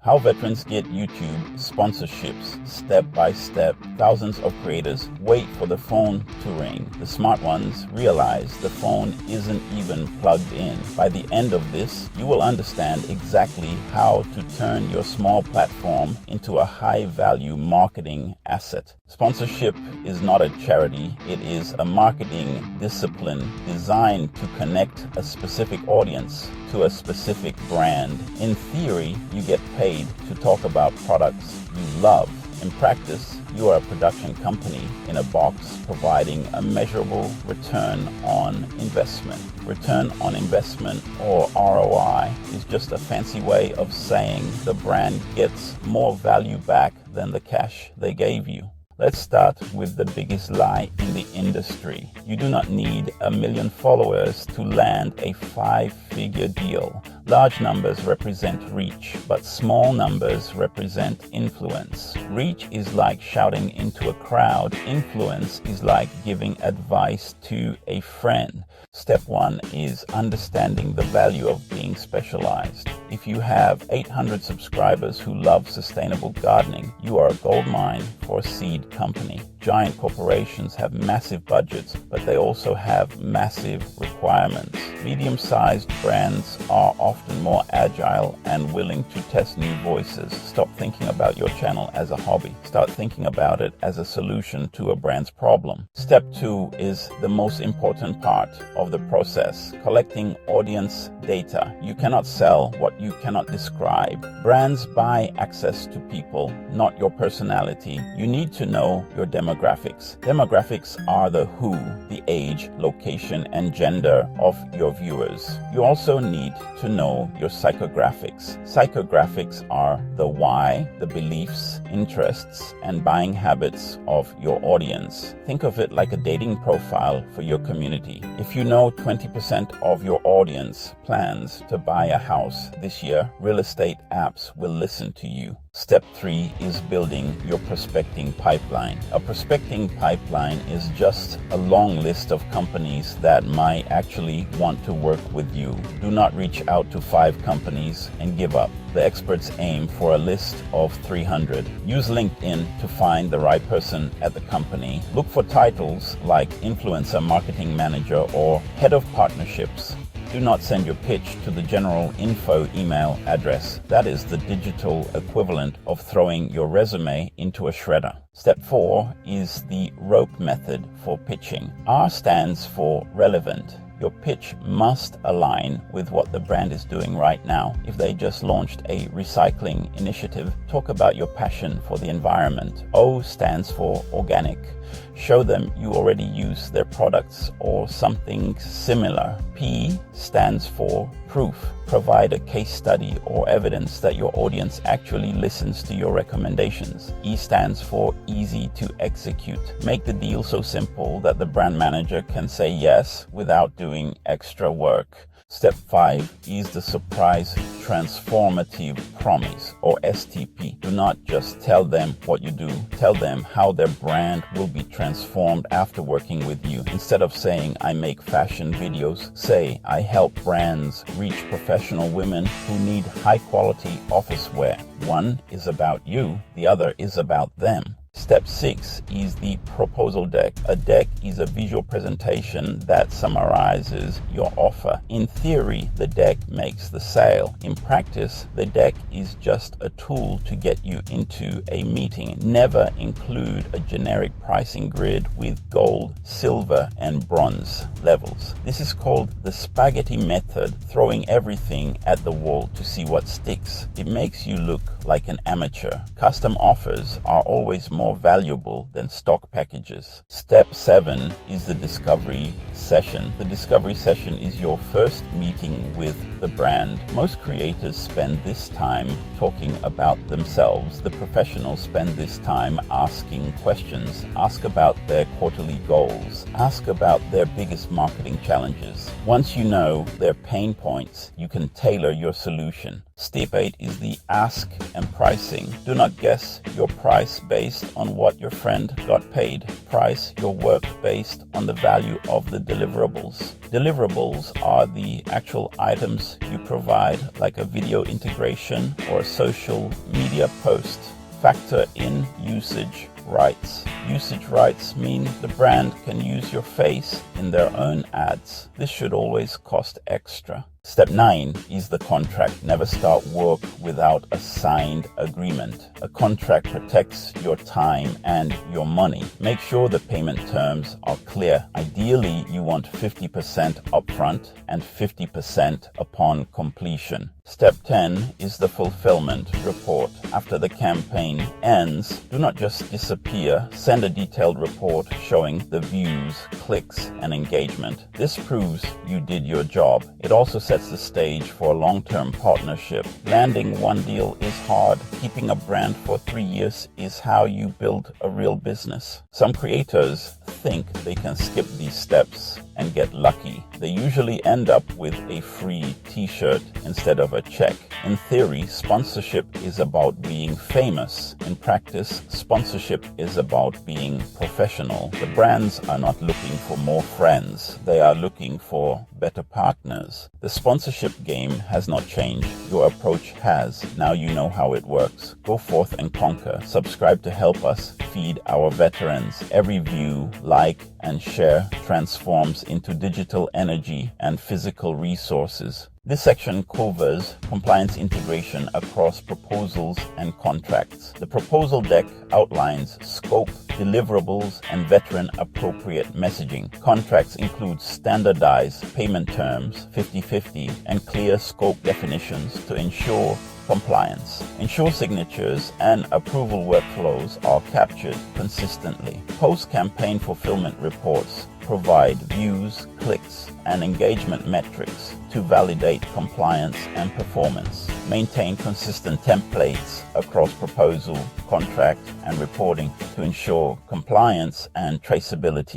How veterans get YouTube sponsorships step by step. Thousands of creators wait for the phone to ring. The smart ones realize the phone isn't even plugged in. By the end of this, you will understand exactly how to turn your small platform into a high-value marketing asset. Sponsorship is not a charity. It is a marketing discipline designed to connect a specific audience to a specific brand. In theory, you get paid to talk about products you love. In practice, you are a production company in a box providing a measurable return on investment. Return on investment, or ROI, is just a fancy way of saying the brand gets more value back than the cash they gave you. Let's start with the biggest lie in the industry. You do not need 1 million followers to land a 5-figure deal. Large numbers represent reach, but small numbers represent influence. Reach is like shouting into a crowd. Influence is like giving advice to a friend. Step 1 is understanding the value of being specialized. If you have 800 subscribers who love sustainable gardening, you are a goldmine for a seed company. Giant corporations have massive budgets, but they also have massive requirements. Medium-sized brands are often more agile and willing to test new voices. Stop thinking about your channel as a hobby. Start thinking about it as a solution to a brand's problem. Step 2 is the most important part of the process: collecting audience data. You cannot sell what you cannot describe. Brands buy access to people, not your personality. You need to know your demographics. Demographics are the who, the age, location, and gender of your viewers. You also need to know your psychographics. Psychographics are the why, the beliefs, interests, and buying habits of your audience. Think of it like a dating profile for your community. If you know 20% of your audience plans to buy a house this year, real estate apps will listen to you. Step 3 is building your prospecting pipeline. A prospecting pipeline is just a long list of companies that might actually want to work with you. Do not reach out to 5 companies and give up. The experts aim for a list of 300. Use LinkedIn to find the right person at the company. Look for titles like Influencer Marketing Manager or Head of Partnerships. Do not send your pitch to the general info email address. That is the digital equivalent of throwing your resume into a shredder. Step 4 is the rope method for pitching. R stands for relevant. Your pitch must align with what the brand is doing right now. If they just launched a recycling initiative, talk about your passion for the environment. O stands for organic. Show them you already use their products or something similar. P stands for proof. Provide a case study or evidence that your audience actually listens to your recommendations. E stands for easy to execute. Make the deal so simple that the brand manager can say yes without doing extra work. Step 5 is the surprise transformative promise, or STP. Do not just tell them what you do. Tell them how their brand will be transformed after working with you. Instead of saying, I make fashion videos, say, I help brands reach professional women who need high quality office wear. One is about you, the other is about them. Step 6 is the proposal deck. A deck is a visual presentation that summarizes your offer. In theory, the deck makes the sale. In practice, the deck is just a tool to get you into a meeting. Never include a generic pricing grid with gold, silver, and bronze levels. This is called the spaghetti method, throwing everything at the wall to see what sticks. It makes you look like an amateur. Custom offers are always more valuable than stock packages. Step 7 is the discovery session. The discovery session is your first meeting with the brand. Most creators spend this time talking about themselves. The professionals spend this time asking questions. Ask about their quarterly goals. Ask about their biggest marketing challenges. Once you know their pain points, you can tailor your solution. Step 8 is the ask and pricing. Do not guess your price based on what your friend got paid. Price your work based on the value of the deliverables. Deliverables are the actual items you provide, like a video integration or a social media post. Factor in usage rights. Usage rights mean the brand can use your face in their own ads. This should always cost extra. Step 9 is the contract. Never start work without a signed agreement. A contract protects your time and your money. Make sure the payment terms are clear. Ideally, you want 50% upfront and 50% upon completion. Step 10 is the fulfillment report. After the campaign ends, do not just disappear. Send a detailed report showing the views, clicks, and engagement. This proves you did your job. It also sets the stage for a long-term partnership. Landing one deal is hard. Keeping a brand for 3 years is how you build a real business. Some creators think they can skip these steps and get lucky. They usually end up with a free t-shirt instead of a check. In theory, sponsorship is about being famous. In practice, sponsorship is about being professional. The brands are not looking for more friends. They are looking for better partners. The sponsorship game has not changed. Your approach has. Now you know how it works. Go forth and conquer. Subscribe to help us feed our veterans. Every view, like, and share transforms into digital energy and physical resources. This section covers compliance integration across proposals and contracts. The proposal deck outlines scope, deliverables, and veteran-appropriate messaging. Contracts include standardized payment terms, 50/50, and clear scope definitions to ensure compliance. Ensure signatures and approval workflows are captured consistently. Post-campaign fulfillment reports provide views, clicks, and engagement metrics to validate compliance and performance. Maintain consistent templates across proposal, contract, and reporting to ensure compliance and traceability.